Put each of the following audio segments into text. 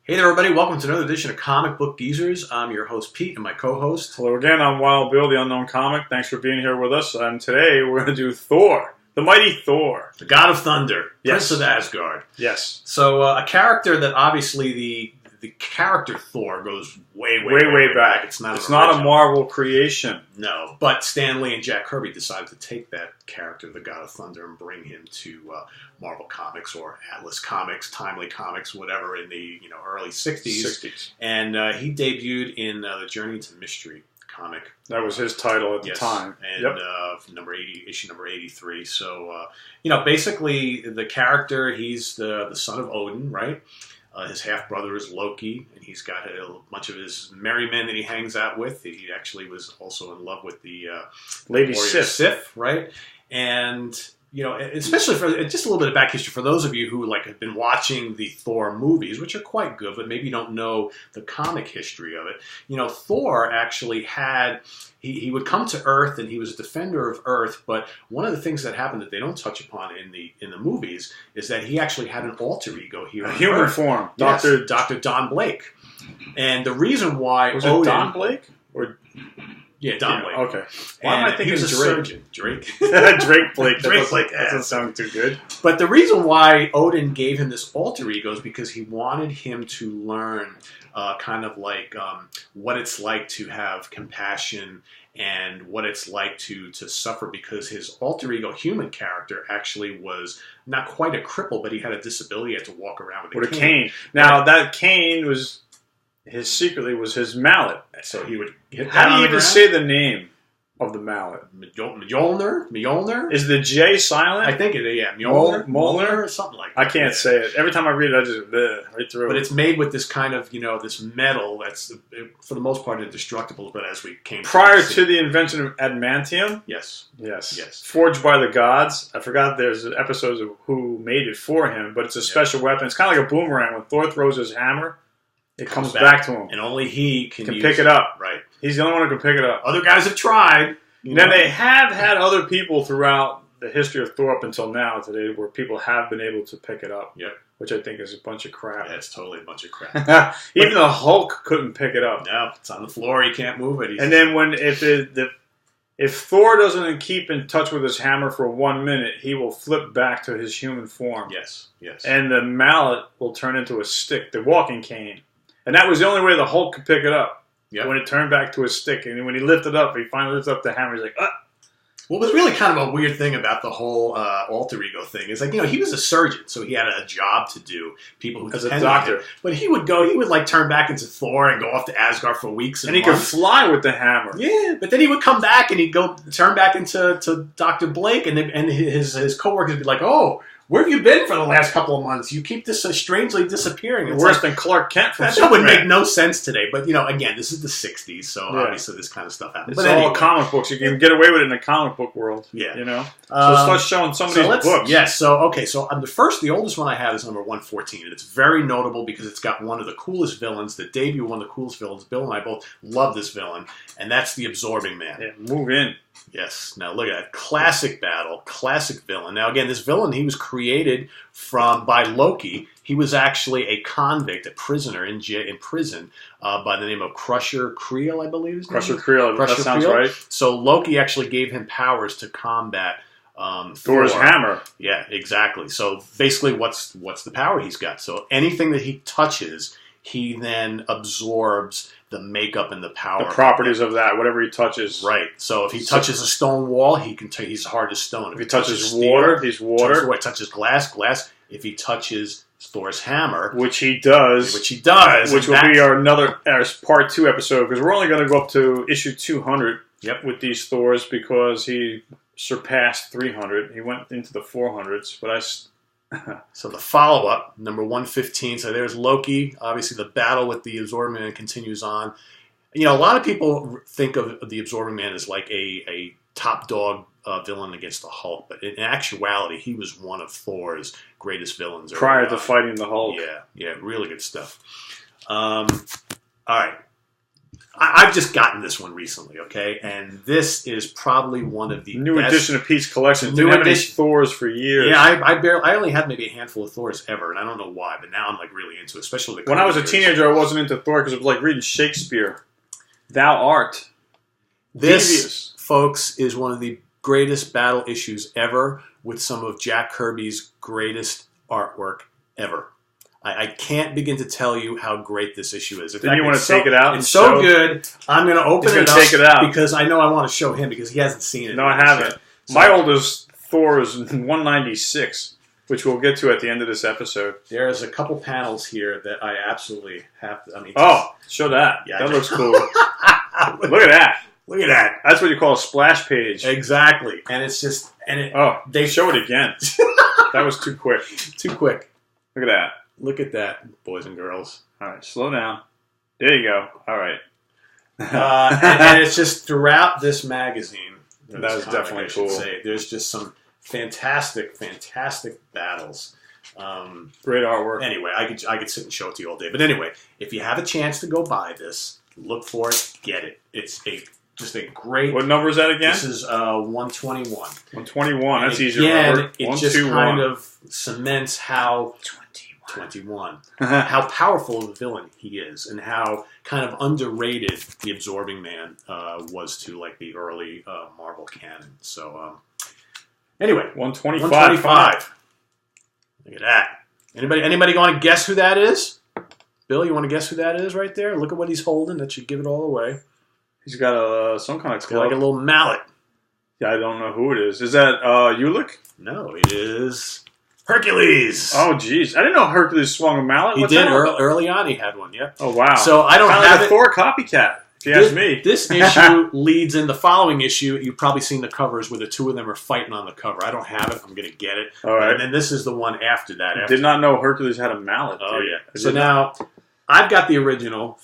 Hey there, everybody. Welcome to another edition of Comic Book Geezers. I'm your host, Pete, and my co-host. Hello again. I'm Wild Bill, the Unknown Comic. Thanks for being here with us. And today we're going to do Thor, the Mighty Thor. The God of Thunder, Yes. Prince of Asgard. Yes. So a character that obviously the character Thor goes way back. It's not a Marvel creation. No, but Stan Lee and Jack Kirby decided to take that character, the God of Thunder, and bring him to Marvel Comics or Atlas Comics, Timely Comics, whatever, in the early 60s. And he debuted in the Journey to Mystery comic. That was his title at the time. And issue number 83. So, basically the character, he's the son of Odin, right? His half-brother is Loki, and he's got a bunch of his merry men that he hangs out with. He actually was also in love with the Lady Sif, right? And, especially for just a little bit of back history, for those of you who have been watching the Thor movies, which are quite good, but maybe you don't know the comic history of it. Thor actually had... He would come to Earth, and he was a defender of Earth. But one of the things that happened that they don't touch upon in the movies is that he actually had an alter ego here, a human form, Dr. Don Blake. And the reason why was Odin, it Don Blake or Don Blake? Okay, why am I thinking he was a Drake? surgeon, Drake? Drake Blake. Drake Blake. That doesn't sound too good. But the reason why Odin gave him this alter ego is because he wanted him to learn. What it's like to have compassion and what it's like to suffer, because his alter ego human character actually was not quite a cripple, but he had a disability. He had to walk around with a cane. Now, that cane was secretly his mallet. So he would hit that. How do on you the even ground. say the name of the mallet? Mjolnir? Is the J silent? I think it is, yeah. Mjolnir? Molnir? Or something like that. I can't say it. Every time I read it, I just right through. But it's made with this kind of, this metal that's, for the most part, indestructible, but as we came prior to the invention of adamantium? Yes. Forged by the gods. I forgot there's episodes of who made it for him, but it's a special weapon. It's kind of like a boomerang. When Thor throws his hammer, it comes back to him. And only he can pick it up. Right. He's the only one who can pick it up. Other guys have tried. Now, they have had other people throughout the history of Thor up until now today where people have been able to pick it up. Yep. Which I think is a bunch of crap. Yeah, it's totally a bunch of crap. Even the Hulk couldn't pick it up. No, it's on the floor. He can't move it. And then if Thor doesn't keep in touch with his hammer for 1 minute, he will flip back to his human form. Yes. And the mallet will turn into a stick, the walking cane. And that was the only way the Hulk could pick it up. Yep. When it turned back to a stick. And when he lifted up, he finally lifted up the hammer. He's like, What was really kind of a weird thing about the whole alter ego thing is, he was a surgeon, so he had a job to do. People who as a doctor. Him. But he would turn back into Thor and go off to Asgard for weeks and he months. could fly with the hammer. Yeah, but then he would come back and he'd go turn back into Dr. Blake, and his coworkers would be like, "Oh, where have you been for the last couple of months? You keep this strangely disappearing." It's worse than Clark Kent from That would make no sense today. But, again, this is the 60s, so obviously this kind of stuff happens. It's all comic books. You can get away with it in the comic book world. Yeah. So start showing some of these books. Yes. So the oldest one I have is number 114. And it's very notable because it's got one of the coolest villains, the debut of one of the coolest villains. Bill and I both love this villain, and that's the Absorbing Man. Yeah, move in. Yes. Now look at that. Classic battle. Classic villain. Now again, this villain, he was created by Loki. He was actually a convict, a prisoner in prison by the name of Crusher Creel, I believe. Crusher Creel. That sounds right. So Loki actually gave him powers to combat Thor's hammer. Yeah, exactly. So basically, what's the power he's got? So anything that he touches, he then absorbs the makeup and the power. The properties of that, whatever he touches. Right. So if he touches a stone wall, he's hard as stone. If he touches water, he's water. If he touches glass. If he touches Thor's hammer, which he does, which will be our part 2 episode, because we're only going to go up to issue 200 with these Thors, because he surpassed 300. He went into the 400s, but So the follow-up, number 115, so there's Loki. Obviously, the battle with the Absorbing Man continues on. A lot of people think of the Absorbing Man as like a top dog villain against the Hulk, but in actuality, he was one of Thor's greatest villains. Prior to fighting the Hulk. Yeah, really good stuff. All right. I've just gotten this one recently, okay? And this is probably one of the new best edition of Pete's collection. New Didn't edition. have any Thors for years. Yeah, I only had maybe a handful of Thors ever, and I don't know why, but now I'm like really into it, especially the when I was a years. teenager, I wasn't into Thor because it was like reading Shakespeare. Thou art This, devious. folks, is one of the greatest battle issues ever with some of Jack Kirby's greatest artwork ever. I can't begin to tell you how great this issue is. In fact, you want to take it out? It's so good. I'm going to open it up take it out. because I know I want to show him because he hasn't seen it. No, I haven't. So, My oldest Thor is 196, which we'll get to at the end of this episode. There's a couple panels here that I absolutely have to... I mean, show that. Yeah, that looks cool. Look at that. Look at that. That's what you call a splash page. Exactly. And it's just... They show it again. That was too quick. Too quick. Look at that. Look at that, boys and girls. All right, slow down. There you go. All right. And it's just throughout this magazine. That was definitely cool. There's just some fantastic battles. Great artwork. Anyway, I could sit and show it to you all day. But anyway, if you have a chance to go buy this, look for it, get it. It's just a great... What number is that again? This is 121. 121. That's easier. Again, it just kind of cements how... 21. How powerful of a villain he is, and how kind of underrated the Absorbing Man was to like the early Marvel canon. So, anyway, 125. Look at that. Anybody going to guess who that is? Bill, you want to guess who that is right there? Look at what he's holding. That should give it all away. He's got some kind of club. Like a little mallet. Yeah, I don't know who it is. Is that Ulick? No, it is Hercules. Oh, jeez. I didn't know Hercules swung a mallet. He did. Early on, he had one, yep. Oh, wow. So I don't kind have like a Thor copycat, if you ask me. This issue leads in the following issue. You've probably seen the covers where the two of them are fighting on the cover. I don't have it. I'm going to get it. All right. And then this is the one after that. I did not know Hercules had a mallet. Oh, yeah. So now, I've got the original.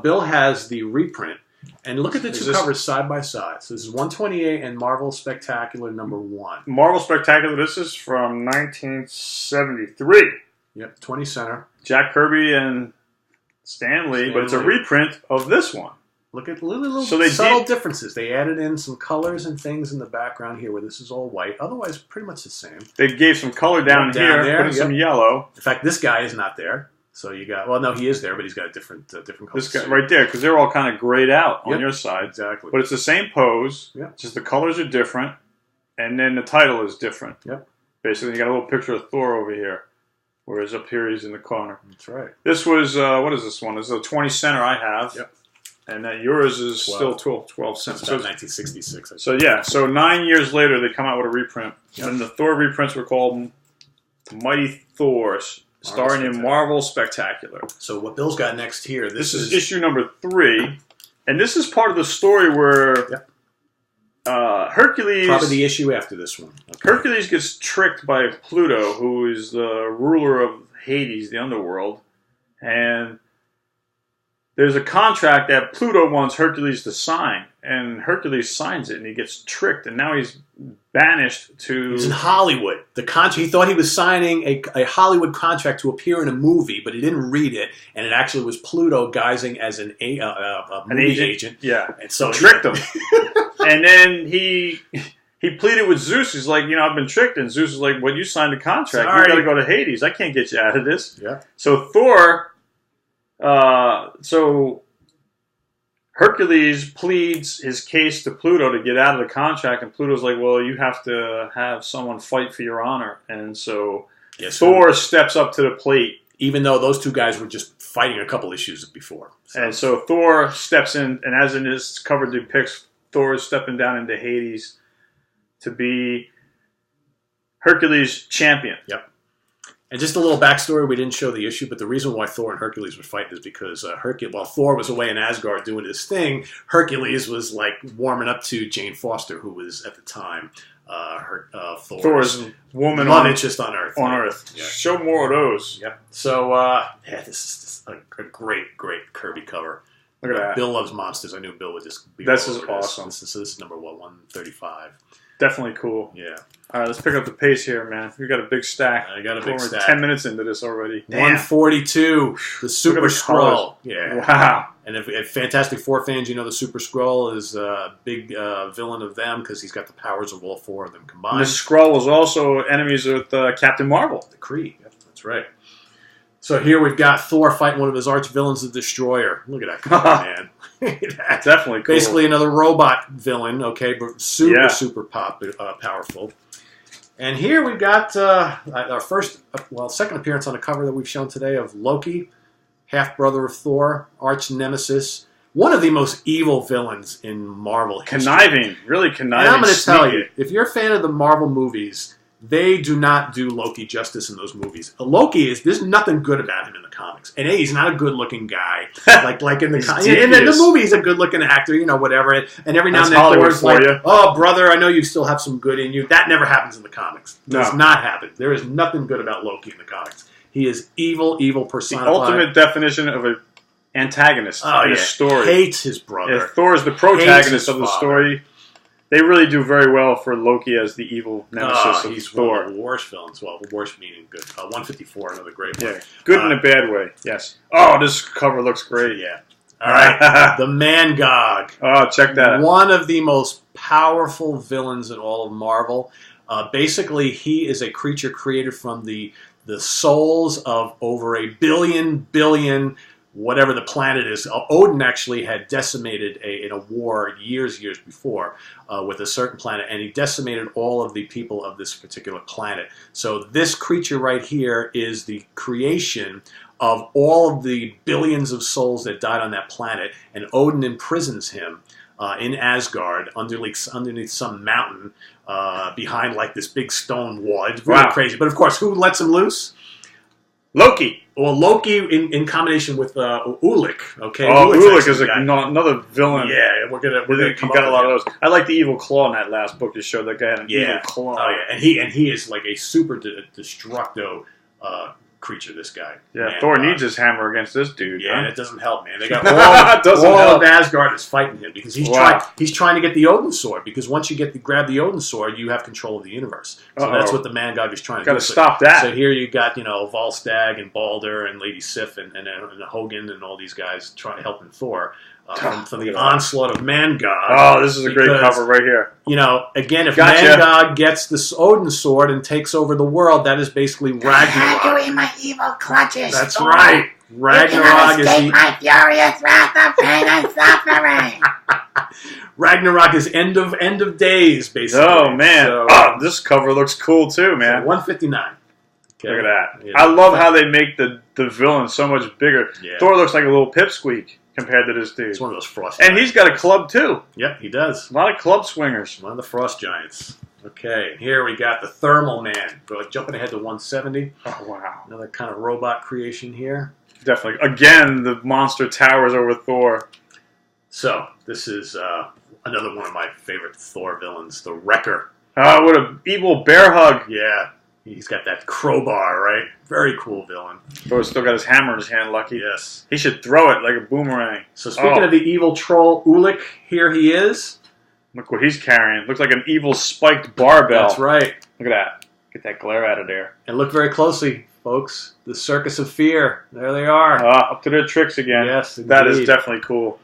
Bill has the reprint. And look at the two covers side by side. So this is 128 and Marvel Spectacular #1. Marvel Spectacular, this is from 1973. Yep, 20 center. Jack Kirby and Stan Lee, but it's a reprint of this one. Look at the little subtle differences. They added in some colors and things in the background here where this is all white. Otherwise, pretty much the same. They gave some color down here, put in some yellow. In fact, this guy is not there. So you got, well, no, he is there, but he's got a different color. This guy right there, because they're all kind of grayed out on your side. Exactly. But it's the same pose. Yep. Just the colors are different, and then the title is different. Yep. Basically, you got a little picture of Thor over here, whereas up here he's in the corner. That's right. This was, what is this one? This is a 20 center I have. Yep. And then yours is 12. Still 12 cents. It's about 1966. So yeah, so 9 years later they come out with a reprint. Yep. And the Thor reprints were called Mighty Thor. Starring in Marvel Spectacular. So what Bill's got next here, this is issue #3, and this is part of the story where Hercules... Probably the issue after this one. Okay. Hercules gets tricked by Pluto, who is the ruler of Hades, the underworld, and there's a contract that Pluto wants Hercules to sign, and Hercules signs it, and he gets tricked, and now he's banished to... He's in Hollywood. He thought he was signing a Hollywood contract to appear in a movie, but he didn't read it, and it actually was Pluto guising as a movie agent. Yeah, and so tricked him. And then he pleaded with Zeus. He's like, I've been tricked, and Zeus is like, well, you signed a contract. You got to go to Hades. I can't get you out of this. Yeah. So Thor... So Hercules pleads his case to Pluto to get out of the contract, and Pluto's like, well, you have to have someone fight for your honor. And so Thor steps up to the plate. Even though those two guys were just fighting a couple issues before. And so Thor steps in, and as in this cover depicts, Thor is stepping down into Hades to be Hercules' champion. Yep. And just a little backstory, we didn't show the issue, but the reason why Thor and Hercules were fighting is because while Thor was away in Asgard doing his thing, Hercules was like warming up to Jane Foster, who was at the time Thor's woman on just on Earth. On Earth. Yeah. Show more of those. Yep. So, this is just a great Kirby cover. Look at that. Bill loves monsters. I knew Bill would just be This is awesome. This is number 135. Definitely cool. Yeah. All right, let's pick up the pace here, man. We got a big stack. I got a big We're stack. 10 minutes into this already. 142, the Super the Skrull. Yeah. Wow. And if Fantastic Four fans, you know the Super Skrull is a big villain of them because he's got the powers of all four of them combined. And the Skrull was also enemies with Captain Marvel. The Kree. Yep, that's right. So here we've got Thor fighting one of his arch villains, the Destroyer. Look at that guy, man. Definitely cool. Basically another robot villain, okay, but super powerful. And here we've got our second appearance on the cover that we've shown today of Loki, half-brother of Thor, arch nemesis, one of the most evil villains in Marvel history. Conniving, really conniving. And I'm going to tell you, if you're a fan of the Marvel movies, they do not do Loki justice in those movies. There's nothing good about him in the comics. And he's not a good-looking guy. like in the comics. And in the movie, he's a good-looking actor, whatever. And every now and then Thor's like, oh, brother, I know you still have some good in you. That never happens in the comics. It does not happen. There is nothing good about Loki in the comics. He is evil personified. The ultimate definition of an antagonist in a story. Hates his brother. Yeah, Thor is the protagonist of the story. They really do very well for Loki as the evil nemesis of he's Thor. One of the worst villains. Well, the worst meaning good. 154, another great one. Yeah, good in a bad way. Yes. Oh, this cover looks great. Yeah. All right. The Man-Gog. Oh, check that out. One of the most powerful villains in all of Marvel. Basically, he is a creature created from the souls of over a billion, whatever the planet is. Odin actually had decimated in a war years before with a certain planet, and he decimated all of the people of this particular planet. So this creature right here is the creation of all of the billions of souls that died on that planet, and Odin imprisons him in Asgard underneath some mountain behind like this big stone wall. It's really crazy. But of course, who lets him loose? Loki. Well, Loki in combination with Ulik. Okay. Oh, Ulik is another villain. Yeah, we're gonna come got a lot of those. I like the evil claw in that last book. That showed that guy had an evil claw. Oh yeah, and he is like a super destructo creature. This guy. Yeah, Thor needs his hammer against this dude. Yeah, and it doesn't help, man. They got all of Asgard is fighting him because he's trying to get the Odin sword. Because once you grab the Odin sword, you have control of the universe. So that's what the Man-Gog is trying to do. Got to stop that. So here you got Volstagg and Balder and Lady Sif and Hogan and all these guys trying to help Thor. From the onslaught of Man-Gog. Oh, this is a great cover right here. Again, if Man-Gog gets this Odin sword and takes over the world, that is basically Ragnarok. You're in my evil clutches. That's right. Ragnarok is my furious wrath of pain and suffering. Ragnarok is end of days, basically. Oh man! This cover looks cool too, man. 159. Okay. Look at that. I love how they make the villain so much bigger. Yeah. Thor looks like a little pipsqueak compared to this dude. It's one of those frost giants. And he's got a club too. Yep, he does. A lot of club swingers. One of the frost giants. Okay, here we got the Thermal Man. Jumping ahead to 170. Oh, wow. Another kind of robot creation here. Definitely. Again, the monster towers over Thor. So, this is another one of my favorite Thor villains, the Wrecker. Oh, what an evil bear hug. Yeah. He's got that crowbar, right? Very cool villain. Thor's still got his hammer in his hand, Lucky. Yes. He should throw it like a boomerang. So speaking of the evil troll Ulik, here he is. Look what he's carrying. Looks like an evil spiked barbell. That's right. Look at that. Get that glare out of there. And look very closely, folks. The Circus of Fear. There they are. Up to their tricks again. Yes, indeed. That is definitely cool.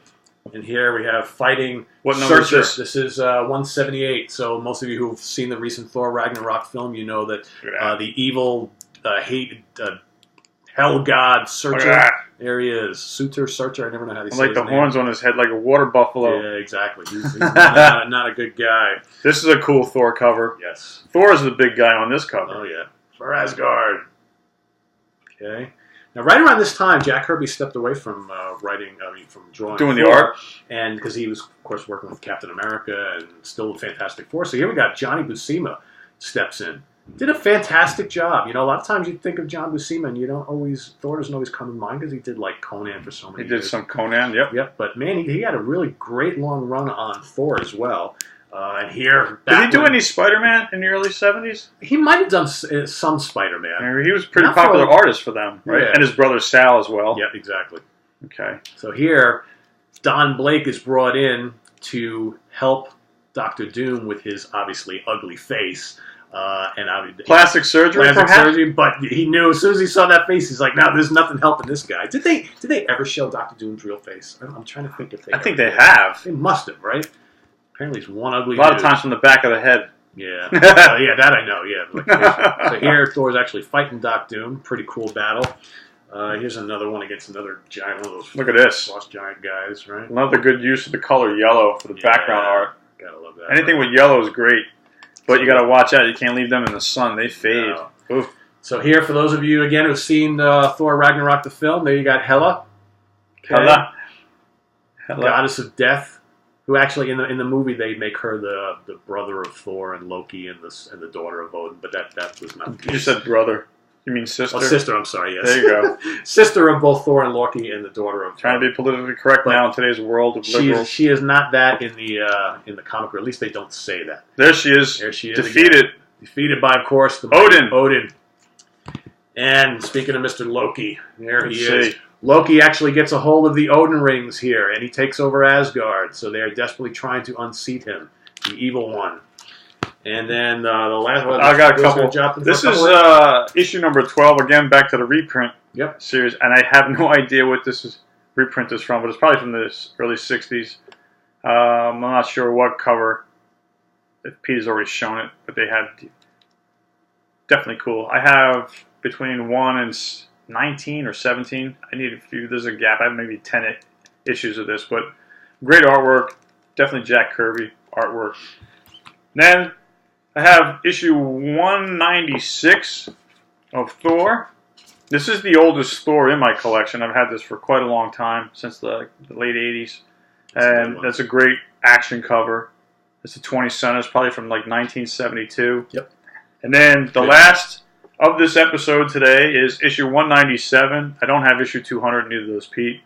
And here we have fighting What number is this? This is 178. So most of you who have seen the recent Thor Ragnarok film, you know that the evil hell god Searcher. There he is. Searcher. I never know how they say his name. Like the horns on his head, like a water buffalo. Yeah, exactly. He's not a good guy. This is a cool Thor cover. Yes. Thor is the big guy on this cover. Oh, yeah. For Asgard. Okay. Now, right around this time, Jack Kirby stepped away from from drawing. Doing Thor, the art? And because he was, of course, working with Captain America and still Fantastic Four. So here we got Johnny Buscema steps in. Did a fantastic job. A lot of times you think of John Buscema and Thor doesn't always come to mind because he did like Conan for so many years. He did some Conan, yep. Yep, but man, he had a really great long run on Thor as well. And here... Did he do any Spider-Man in the early 70s? He might have done some Spider-Man. He was a pretty popular artist for them, right? Yeah. And his brother Sal as well. Yep, exactly. Okay. So here, Don Blake is brought in to help Dr. Doom with his obviously ugly face. Plastic surgery, but he knew as soon as he saw that face, he's like, "No, there's nothing helping this guy." Did they ever show Dr. Doom's real face? I'm trying to think if they. I think they have. They must have, right? Apparently, he's one ugly. A lot of times from the back of the head. Yeah, yeah, that I know. Yeah, so here Thor's actually fighting Doc Doom. Pretty cool battle. Here's another one against another giant one of those. Look at this, lost giant guys, right? Another good use of the color yellow for the background art. Gotta love that. Anything with yellow is great. But you got to watch out. You can't leave them in the sun. They fade. No. So here, for those of you, again, who've seen Thor Ragnarok, the film, there you got Hela. Okay. Hela. Goddess of Death, who actually, in the movie, they make her the brother of Thor and Loki and the daughter of Odin, but that was not the case. You said brother. You mean sister? Oh, sister, I'm sorry, yes. There you go. Sister of both Thor and Loki and the daughter of... Trying to be politically correct now in today's world of liberals. She is not that in the comic, or at least they don't say that. There she is. There she is. Defeated. Again. Defeated by, of course, the Odin. And speaking of Mr. Loki, there he is. Loki actually gets a hold of the Odin rings here, and he takes over Asgard. So they are desperately trying to unseat him, the evil one. And then the last one. I got a couple. This is issue number 12. Again, back to the reprint series. And I have no idea what this reprint is from, but it's probably from the early 60s. I'm not sure what cover. If Pete's already shown it, but they had definitely cool. I have between 1 and 19 or 17. I need a few. There's a gap. I have maybe 10 issues of this, but great artwork. Definitely Jack Kirby artwork. Then I have issue 196 of Thor. This is the oldest Thor in my collection. I've had this for quite a long time, since the late 80s. And that's a great action cover. It's a 20 cent. It's probably from like 1972. Yep. And then the last of this episode today is issue 197. I don't have issue 200, neither does Pete.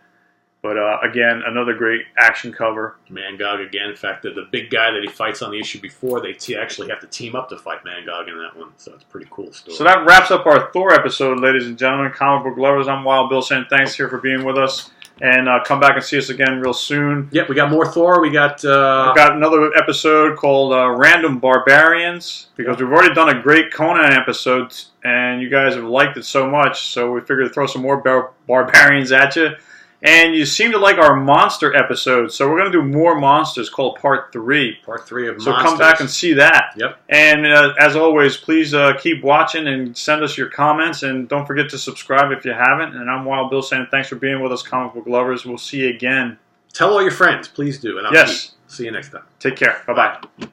But again, another great action cover. Mangog again. In fact, the big guy that he fights on the issue before, they actually have to team up to fight Mangog in that one. So it's a pretty cool story. So that wraps up our Thor episode, ladies and gentlemen. Comic book lovers, I'm Wild Bill saying thanks here for being with us. And come back and see us again real soon. Yep, we got more Thor. We've got another episode called Random Barbarians, because we've already done a great Conan episode, and you guys have liked it so much, so we figured to throw some more barbarians at you. And you seem to like our monster episodes, so we're going to do more monsters called Part 3. Part 3 of Monsters. So come Monsters. back and see that. Yep. And as always, please keep watching and send us your comments. And don't forget to subscribe if you haven't. And I'm Wild Bill saying thanks for being with us, comic book lovers. We'll see you again. Tell all your friends. Please do. And I'll see you next time. Take care. Bye-bye.